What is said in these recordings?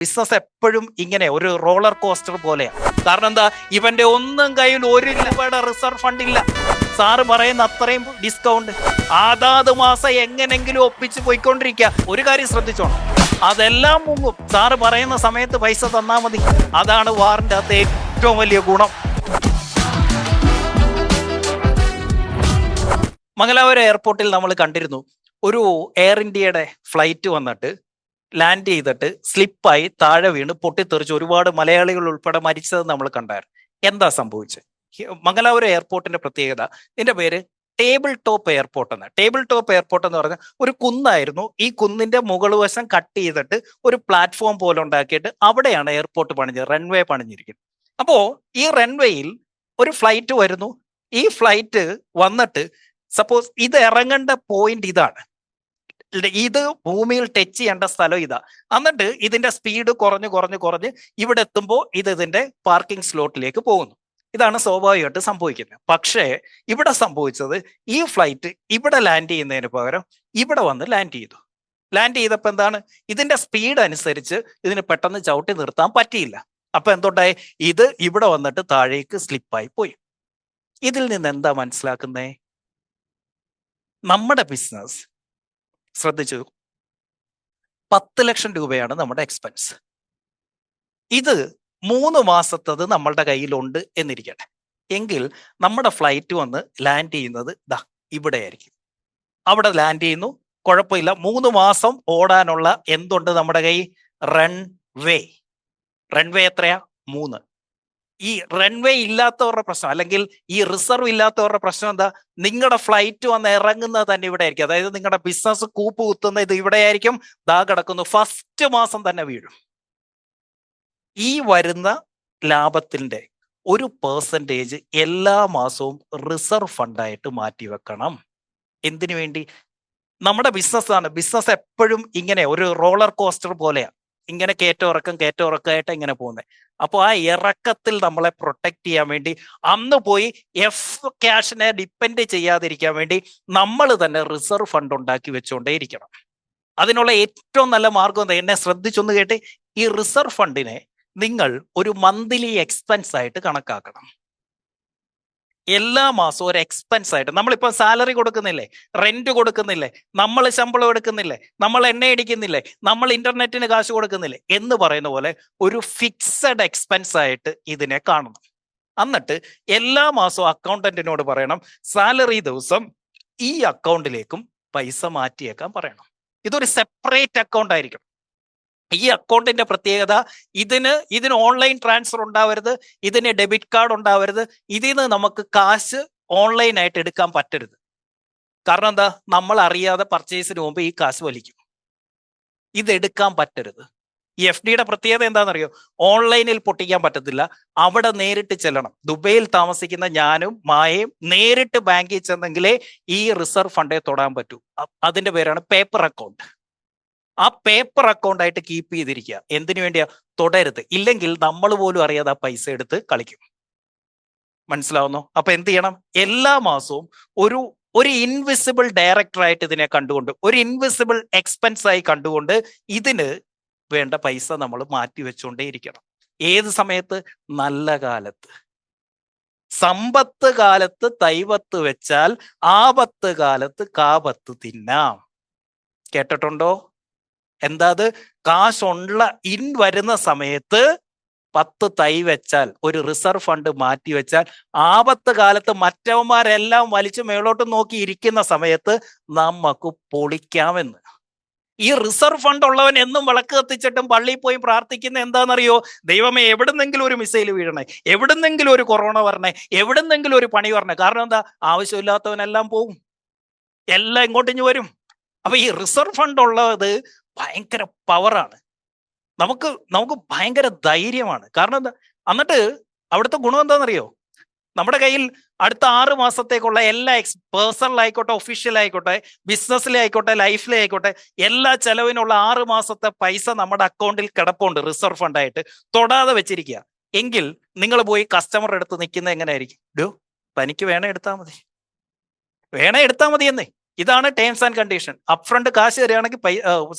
Business എപ്പോഴും ഇങ്ങനെ ഒരു റോളർ കോസ്റ്റർ പോലെയാണ്. കാരണം എന്താ, ഇവന്റെ ഒന്നും കയ്യിൽ ഒരു രൂപയുടെ റിസർവ് ഫണ്ട് ഇല്ല. സാറ് പറയുന്ന അത്രയും ഡിസ്കൗണ്ട് അതാത് മാസം എങ്ങനെങ്കിലും ഒപ്പിച്ച് പോയിക്കൊണ്ടിരിക്കുക. ഒരു കാര്യം ശ്രദ്ധിച്ചോണം, അതെല്ലാം മുങ്ങും. സാറ് പറയുന്ന സമയത്ത് പൈസ തന്നാ മതി. അതാണ് വാറിന്റെ അകത്ത് ഏറ്റവും വലിയ ഗുണം. മംഗലാപുരം എയർപോർട്ടിൽ നമ്മൾ കണ്ടിരുന്നു, ഒരു എയർ ഇന്ത്യയുടെ ഫ്ലൈറ്റ് വന്നിട്ട് ലാൻഡ് ചെയ്തിട്ട് സ്ലിപ്പായി താഴെ വീണ് പൊട്ടിത്തെറിച്ച് ഒരുപാട് മലയാളികൾ ഉൾപ്പെടെ മരിച്ചത് നമ്മൾ കണ്ടായിരുന്നു. എന്താ സംഭവിച്ചത്? മംഗലാപുരം എയർപോർട്ടിന്റെ പ്രത്യേകത, ഇതിന്റെ പേര് ടേബിൾ ടോപ്പ് എയർപോർട്ട് എന്ന്. ടേബിൾ ടോപ്പ് എയർപോർട്ട് എന്ന് പറഞ്ഞാൽ ഒരു കുന്നായിരുന്നു. ഈ കുന്നിന്റെ മുകൾ വശം കട്ട് ചെയ്തിട്ട് ഒരു പ്ലാറ്റ്ഫോം പോലെ ഉണ്ടാക്കിയിട്ട് അവിടെയാണ് എയർപോർട്ട് പണിഞ്ഞത്, റൺവേ പണിഞ്ഞിരിക്കുന്നത്. അപ്പോ ഈ റൺവേയിൽ ഒരു ഫ്ലൈറ്റ് വരുന്നു. ഈ ഫ്ലൈറ്റ് വന്നിട്ട് സപ്പോസ് ഇത് ഇറങ്ങേണ്ട പോയിന്റ് ഇതാണ്, ഇത് ഭൂമിയിൽ ടച്ച് ചെയ്യേണ്ട സ്ഥലം ഇതാ. എന്നിട്ട് ഇതിന്റെ സ്പീഡ് കുറഞ്ഞ് ഇവിടെ എത്തുമ്പോൾ ഇത് ഇതിന്റെ പാർക്കിംഗ് സ്ലോട്ടിലേക്ക് പോകുന്നു. ഇതാണ് സ്വാഭാവികമായിട്ട് സംഭവിക്കുന്നത്. പക്ഷേ ഇവിടെ സംഭവിച്ചത്, ഈ ഫ്ലൈറ്റ് ഇവിടെ ലാൻഡ് ചെയ്യുന്നതിന് പകരം ഇവിടെ വന്ന് ലാൻഡ് ചെയ്തു. ലാൻഡ് ചെയ്തപ്പോൾ എന്താണ്, ഇതിന്റെ സ്പീഡ് അനുസരിച്ച് ഇതിന് പെട്ടെന്ന് ചവിട്ടി നിർത്താൻ പറ്റിയില്ല. അപ്പൊ എന്തുണ്ടായി, ഇത് ഇവിടെ വന്നിട്ട് താഴേക്ക് സ്ലിപ്പായി പോയി. ഇതിൽ നിന്ന് എന്താ മനസ്സിലാക്കുന്നേ? നമ്മുടെ ബിസിനസ് ശ്രദ്ധിച്ചു, 10 ലക്ഷം രൂപയാണ് നമ്മുടെ എക്സ്പെൻസ്. ഇത് 3 മാസത്തത് നമ്മളുടെ കയ്യിലുണ്ട് എന്നിരിക്കട്ടെ. എങ്കിൽ നമ്മുടെ ഫ്ലൈറ്റ് വന്ന് ലാൻഡ് ചെയ്യുന്നത് ദാ ഇവിടെ ആയിരിക്കും. അവിടെ ലാൻഡ് ചെയ്യുന്നു, കുഴപ്പമില്ല. 3 മാസം ഓടാനുള്ള എന്തുണ്ട് നമ്മുടെ കൈ? റൺവേ. റൺവേ എത്രയാ? 3. ഈ റൺവേ ഇല്ലാത്തവരുടെ പ്രശ്നം, അല്ലെങ്കിൽ ഈ റിസർവ് ഇല്ലാത്തവരുടെ പ്രശ്നം എന്താ? നിങ്ങളുടെ ഫ്ലൈറ്റ് വന്ന് ഇറങ്ങുന്നത് തന്നെ ഇവിടെ ആയിരിക്കും. അതായത് നിങ്ങളുടെ ബിസിനസ് കൂപ്പ് കുത്തുന്ന ഇത് ഇവിടെ ആയിരിക്കും. ദാ കിടക്കുന്നു, ഫസ്റ്റ് മാസം തന്നെ വീഴും. ഈ വരുന്ന ലാഭത്തിന്റെ ഒരു പെർസെൻറ്റേജ് എല്ലാ മാസവും റിസർവ് ഫണ്ടായിട്ട് മാറ്റിവെക്കണം. എന്തിനു വേണ്ടി? നമ്മുടെ ബിസിനസ്സാണ്. ബിസിനസ് എപ്പോഴും ഇങ്ങനെ ഒരു റോളർ കോസ്റ്റർ പോലെയാണ്. ഇങ്ങനെ കയറ്റമിറക്കമായിട്ട് ഇങ്ങനെ പോകുന്നത്. അപ്പോൾ ആ ഇറക്കത്തിൽ നമ്മളെ പ്രൊട്ടക്ട് ചെയ്യാൻ വേണ്ടി അന്ന് പോയി ക്യാഷിനെ ഡിപ്പെൻഡ് ചെയ്യാതിരിക്കാൻ വേണ്ടി നമ്മൾ തന്നെ റിസർവ് ഫണ്ട് ഉണ്ടാക്കി വെച്ചുകൊണ്ടേ ഇരിക്കണം. അതിനുള്ള ഏറ്റവും നല്ല മാർഗം എന്താ? എന്നെ ശ്രദ്ധിച്ചൊന്ന് കേട്ട്, ഈ റിസർവ് ഫണ്ടിനെ നിങ്ങൾ ഒരു മന്ത്ലി എക്സ്പെൻസ് ആയിട്ട് കണക്കാക്കണം. എല്ലാ മാസവും ഒരു എക്സ്പെൻസ് ആയിട്ട്. നമ്മളിപ്പോ സാലറി കൊടുക്കുന്നില്ലേ, റെന്റ് കൊടുക്കുന്നില്ലേ, നമ്മൾ ശമ്പളം എടുക്കുന്നില്ലേ, നമ്മൾ എണ്ണ അടിക്കുന്നില്ലേ, നമ്മൾ ഇന്റർനെറ്റിന് കാശ് കൊടുക്കുന്നില്ലേ എന്ന് പറയുന്ന പോലെ ഒരു ഫിക്സഡ് എക്സ്പെൻസ് ആയിട്ട് ഇതിനെ കാണണം. എന്നിട്ട് എല്ലാ മാസവും അക്കൗണ്ടന്റിനോട് പറയണം, സാലറി ദിവസം ഈ അക്കൗണ്ടിലേക്കും പൈസ മാറ്റിയേക്കാൻ പറയണം. ഇതൊരു സെപ്പറേറ്റ് അക്കൗണ്ട് ആയിരിക്കണം. ഈ അക്കൗണ്ടിന്റെ പ്രത്യേകത, ഇതിന് ഓൺലൈൻ ട്രാൻസ്ഫർ ഉണ്ടാവരുത്, ഇതിന് ഡെബിറ്റ് കാർഡ് ഉണ്ടാവരുത്, ഇതിന് നമുക്ക് കാശ് ഓൺലൈനായിട്ട് എടുക്കാൻ പറ്റരുത്. കാരണം എന്താ, നമ്മൾ അറിയാതെ പർച്ചേസിന് മുമ്പ് ഈ കാശ് വലിക്കും. ഇത് എടുക്കാൻ പറ്റരുത്. ഈ FDയുടെ പ്രത്യേകത എന്താണെന്നറിയോ? ഓൺലൈനിൽ പൊട്ടിക്കാൻ പറ്റത്തില്ല, അവിടെ നേരിട്ട് ചെല്ലണം. ദുബൈയിൽ താമസിക്കുന്ന ഞാനും മായയും നേരിട്ട് ബാങ്കിൽ ചെന്നെങ്കിലേ ഈ റിസർവ് ഫണ്ടേ തൊടാൻ പറ്റൂ. അതിന്റെ പേരാണ് പേപ്പർ അക്കൗണ്ട്. ആ പേപ്പർ അക്കൗണ്ട് ആയിട്ട് കീപ്പ് ചെയ്തിരിക്കുക. എന്തിനു വേണ്ടിയാ? തൊടരുത്. ഇല്ലെങ്കിൽ നമ്മൾ പോലും അറിയാതെ ആ പൈസ എടുത്ത് കളിക്കും. മനസ്സിലാവുന്നോ? അപ്പൊ എന്ത് ചെയ്യണം? എല്ലാ മാസവും ഒരു ഇൻവിസിബിൾ ഡയറക്ടർ ആയിട്ട് ഇതിനെ കണ്ടുകൊണ്ട്, ഒരു ഇൻവിസിബിൾ എക്സ്പെൻസ് ആയി കണ്ടുകൊണ്ട് ഇതിന് വേണ്ട പൈസ നമ്മൾ മാറ്റി വെച്ചുകൊണ്ടേ ഇരിക്കണം. ഏത് സമയത്ത്? നല്ല കാലത്ത്. സമ്പത്ത് കാലത്ത് തൈവത്ത് വെച്ചാൽ ആപത്ത് കാലത്ത് കാപത്ത് തിന്നാം. കേട്ടിട്ടുണ്ടോ? എന്താ അത്? കാശുള്ള വരുന്ന സമയത്ത് 10 തൈ വെച്ചാൽ, ഒരു റിസർവ് ഫണ്ട് മാറ്റി വെച്ചാൽ, ആപത്ത് കാലത്ത് മറ്റവന്മാരെല്ലാം വലിച്ചു മേളോട്ട് നോക്കി ഇരിക്കുന്ന സമയത്ത് നമുക്ക് പൊളിക്കാമെന്ന്. ഈ റിസർവ് ഫണ്ട് ഉള്ളവൻ എന്നും വിളക്ക് കത്തിച്ചിട്ടും പള്ളിയിൽ പോയി പ്രാർത്ഥിക്കുന്ന എന്താണെന്നറിയോ? ദൈവമേ, എവിടുന്നെങ്കിലും ഒരു മിസൈൽ വീഴണേ, എവിടുന്നെങ്കിലും ഒരു കൊറോണ വരണേ, എവിടുന്നെങ്കിലും ഒരു പണി വരണേ. കാരണം എന്താ? ആവശ്യമില്ലാത്തവനെല്ലാം പോകും, എല്ലാം ഇങ്ങോട്ടിഞ്ഞ് വരും. അപ്പൊ ഈ റിസർവ് ഫണ്ട് ഉള്ളത് ഭയങ്കര പവറാണ്. നമുക്ക് ഭയങ്കര ധൈര്യമാണ്. കാരണം എന്താ? എന്നിട്ട് അവിടുത്തെ ഗുണം എന്താണെന്നറിയോ? നമ്മുടെ കയ്യിൽ അടുത്ത 6 മാസത്തേക്കുള്ള എല്ലാ പേഴ്സണലായിക്കോട്ടെ, ഒഫീഷ്യലായിക്കോട്ടെ, ബിസിനസ്സിലായിക്കോട്ടെ, ലൈഫിലായിക്കോട്ടെ, എല്ലാ ചെലവിനുള്ള 6 മാസത്തെ പൈസ നമ്മുടെ അക്കൗണ്ടിൽ കിടപ്പുണ്ട്, റിസർവ് ഫണ്ടായിട്ട് തൊടാതെ വെച്ചിരിക്കുക. എങ്കിൽ നിങ്ങൾ പോയി കസ്റ്റമർ അടുത്ത് നിൽക്കുന്നത് എങ്ങനെയായിരിക്കും? തനിക്ക് വേണേ എടുത്താൽ മതി എന്നേ. ഇതാണ് ടേംസ് ആൻഡ് കണ്ടീഷൻ. അപ്ഫ്രണ്ട് കാശ് തരികയാണെങ്കിൽ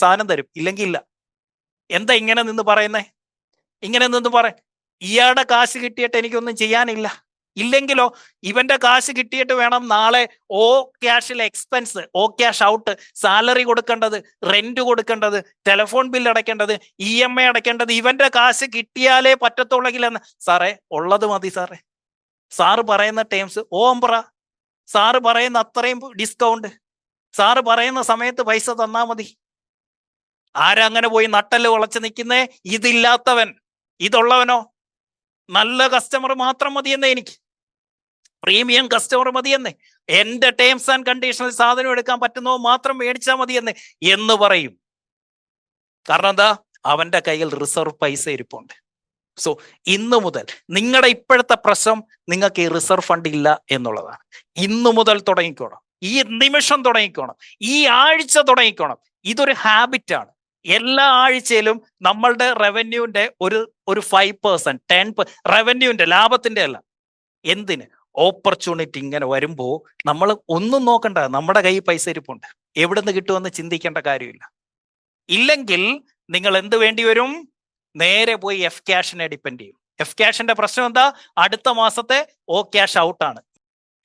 സാധനം തരും, ഇല്ലെങ്കിൽ ഇല്ല. എന്താ ഇങ്ങനെ നിന്ന് പറയുന്നേ? ഇങ്ങനെ നിന്ന് ഇയാളുടെ കാശ് കിട്ടിയിട്ട് എനിക്കൊന്നും ചെയ്യാനില്ല. ഇല്ലെങ്കിലോ ഇവന്റെ കാശ് കിട്ടിയിട്ട് വേണം നാളെ ഓ ക്യാഷിൽ എക്സ്പെൻസ്, ഓ ക്യാഷ് ഔട്ട്, സാലറി കൊടുക്കേണ്ടത്, റെന്റ് കൊടുക്കേണ്ടത്, ടെലിഫോൺ ബില്ല് അടയ്ക്കേണ്ടത്, EMI അടയ്ക്കേണ്ടത്. ഇവന്റെ കാശ് കിട്ടിയാലേ പറ്റത്തുള്ളെങ്കിൽ എന്ന്. സാറേ ഉള്ളത് മതി സാറേ. സാറ് പറയുന്ന ടേംസ് ഓംബ്ര, സാറ് പറയുന്ന അത്രയും ഡിസ്കൗണ്ട്, സാറ് പറയുന്ന സമയത്ത് പൈസ തന്നാ മതി. ആരങ്ങനെ പോയി നട്ടല് വളച്ച് നിൽക്കുന്നേ? ഇതില്ലാത്തവൻ. ഇതുള്ളവനോ നല്ല കസ്റ്റമർ മാത്രം മതിയെന്നേ, എനിക്ക് പ്രീമിയം കസ്റ്റമർ മതിയെന്നേ, എന്റെ ടേംസ് ആൻഡ് കണ്ടീഷനിൽ സാധനം എടുക്കാൻ പറ്റുന്നോ മാത്രം മേടിച്ചാൽ മതിയെന്നേ എന്ന് പറയും. കാരണം എന്താ? അവന്റെ കയ്യിൽ റിസർവ് പൈസ ഇരിപ്പുണ്ട്. സോ ഇന്നു മുതൽ നിങ്ങളുടെ ഇപ്പോഴത്തെ പ്രശ്നം നിങ്ങൾക്ക് ഈ റിസർവ് ഫണ്ട് ഇല്ല എന്നുള്ളതാണ്. ഇന്നു മുതൽ തുടങ്ങിക്കോണം, ഈ നിമിഷം തുടങ്ങിക്കോണം, ഈ ആഴ്ച തുടങ്ങിക്കോണം. ഇതൊരു ഹാബിറ്റാണ്. എല്ലാ ആഴ്ചയിലും നമ്മളുടെ റവന്യൂന്റെ ഒരു 5%, 10% റവന്യൂന്റെ, ലാഭത്തിന്റെ അല്ല, എന്തിന് ഓപ്പർച്യൂണിറ്റി ഇങ്ങനെ വരുമ്പോ നമ്മൾ ഒന്നും നോക്കണ്ട, നമ്മുടെ കയ്യിൽ പൈസ ഇരിപ്പുണ്ട്, എവിടുന്ന് കിട്ടുമെന്ന് ചിന്തിക്കേണ്ട കാര്യമില്ല. ഇല്ലെങ്കിൽ നിങ്ങൾ എന്ത് വേണ്ടി വരും? നേരെ പോയി എഫ് ക്യാഷിനെ ഡിപ്പെൻഡ് ചെയ്യും. എഫ് ക്യാഷിന്റെ പ്രശ്നം എന്താ? അടുത്ത മാസത്തെ ഓ ക്യാഷ് ഔട്ടാണ്.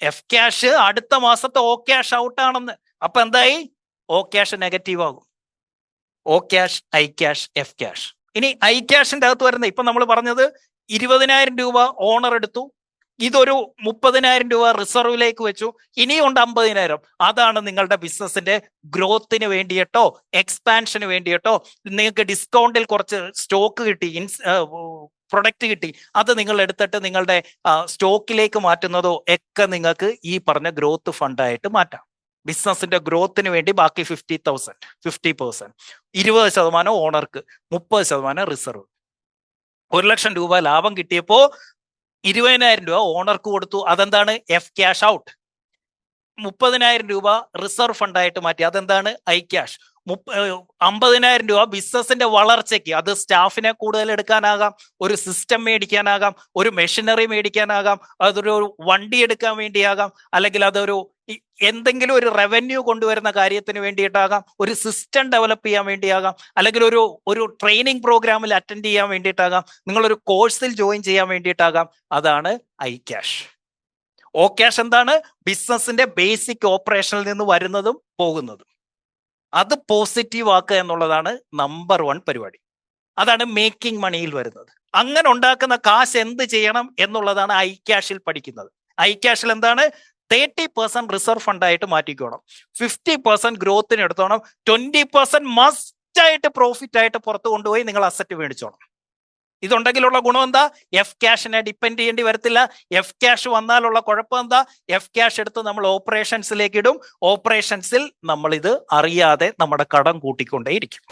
എഫ് ക്യാഷ് അടുത്ത മാസത്തെ ഓ ക്യാഷ് ഔട്ടാണെന്ന്. അപ്പൊ എന്തായി? ഓ ക്യാഷ് നെഗറ്റീവ് ആകും. O cash, I cash, F cash. ഇനി ഐ ക്യാഷിന്റെ അകത്ത് വരുന്നത്, ഇപ്പൊ നമ്മൾ പറഞ്ഞത് 20,000 രൂപ ഓണർ എടുത്തു, ഇതൊരു 30,000 രൂപ റിസർവിലേക്ക് വെച്ചു, ഇനിയുണ്ട് 50,000. അതാണ് നിങ്ങളുടെ ബിസിനസിന്റെ ഗ്രോത്തിന് വേണ്ടിയിട്ടോ എക്സ്പാൻഷന് വേണ്ടിയിട്ടോ നിങ്ങൾക്ക് ഡിസ്കൗണ്ടിൽ കുറച്ച് സ്റ്റോക്ക് കിട്ടി, പ്രൊഡക്റ്റ് കിട്ടി, അത് നിങ്ങൾ എടുത്തിട്ട് നിങ്ങളുടെ സ്റ്റോക്കിലേക്ക് മാറ്റുന്നതോ ഒക്കെ നിങ്ങൾക്ക് ഈ പറഞ്ഞ ഗ്രോത്ത് ഫണ്ടായിട്ട് മാറ്റാം. ബിസിനസിന്റെ ഗ്രോത്തിന് വേണ്ടി ബാക്കി 50% 20% ഓണർക്ക്, 30% റിസർവ്. 1,00,000 രൂപ ലാഭം കിട്ടിയപ്പോ 20,000 രൂപ ഓണർക്ക് കൊടുത്തു. അതെന്താണ്? F cash out. 30,000 രൂപ റിസർവ് ഫണ്ടായിട്ട് മാറ്റി. അതെന്താണ്? I cash. 50,000 രൂപ ബിസിനസിന്റെ വളർച്ചയ്ക്ക്, അത് സ്റ്റാഫിനെ കൂടുതൽ എടുക്കാനാകാം, ഒരു സിസ്റ്റം മേടിക്കാനാകാം, ഒരു മെഷീനറി മേടിക്കാനാകാം, അതൊരു വണ്ടി എടുക്കാൻ വേണ്ടിയാകാം, അല്ലെങ്കിൽ അതൊരു എന്തെങ്കിലും ഒരു റവന്യൂ കൊണ്ടുവരുന്ന കാര്യത്തിന് വേണ്ടിയിട്ടാകാം, ഒരു സിസ്റ്റം ഡെവലപ്പ് ചെയ്യാൻ വേണ്ടിയാകാം, അല്ലെങ്കിൽ ഒരു ട്രെയിനിങ് പ്രോഗ്രാമിൽ അറ്റൻഡ് ചെയ്യാൻ വേണ്ടിയിട്ടാകാം, നിങ്ങളൊരു കോഴ്സിൽ ജോയിൻ ചെയ്യാൻ വേണ്ടിയിട്ടാകാം. അതാണ് ഐ ക്യാഷ്. ഓ ക്യാഷ് എന്താണ്? ബിസിനസിന്റെ ബേസിക് ഓപ്പറേഷനിൽ നിന്ന് വരുന്നതും പോകുന്നതും. അത് പോസിറ്റീവ് ആക്കുക എന്നുള്ളതാണ് നമ്പർ 1 പരിപാടി. അതാണ് മേക്കിംഗ് മണിയിൽ വരുന്നത്. അങ്ങനെ ഉണ്ടാക്കുന്ന കാശ് എന്ത് ചെയ്യണം എന്നുള്ളതാണ് ഐ ക്യാഷിൽ പഠിക്കുന്നത്. ഐ ക്യാഷിൽ എന്താണ്? 30% റിസർവ് ഫണ്ടായിട്ട് മാറ്റിക്കോണം, 50% ഗ്രോത്തിന് എടുത്തോണം, 20% മസ്റ്റ് ആയിട്ട് പ്രോഫിറ്റ് ആയിട്ട് പുറത്ത് കൊണ്ടുപോയി നിങ്ങൾ അസറ്റ് മേടിച്ചോണം. ഇതുണ്ടെങ്കിലുള്ള ഗുണം എന്താ? എഫ് ക്യാഷിനെ ഡിപ്പെൻഡ് ചെയ്യേണ്ടി വരത്തില്ല. എഫ് ക്യാഷ് വന്നാലുള്ള കുഴപ്പം എന്താ? എഫ് ക്യാഷ് എടുത്ത് നമ്മൾ ഓപ്പറേഷൻസിലേക്ക് ഇടും. ഓപ്പറേഷൻസിൽ നമ്മൾ ഇത് അറിയാതെ നമ്മുടെ കടം കൂട്ടിക്കൊണ്ടേയിരിക്കും.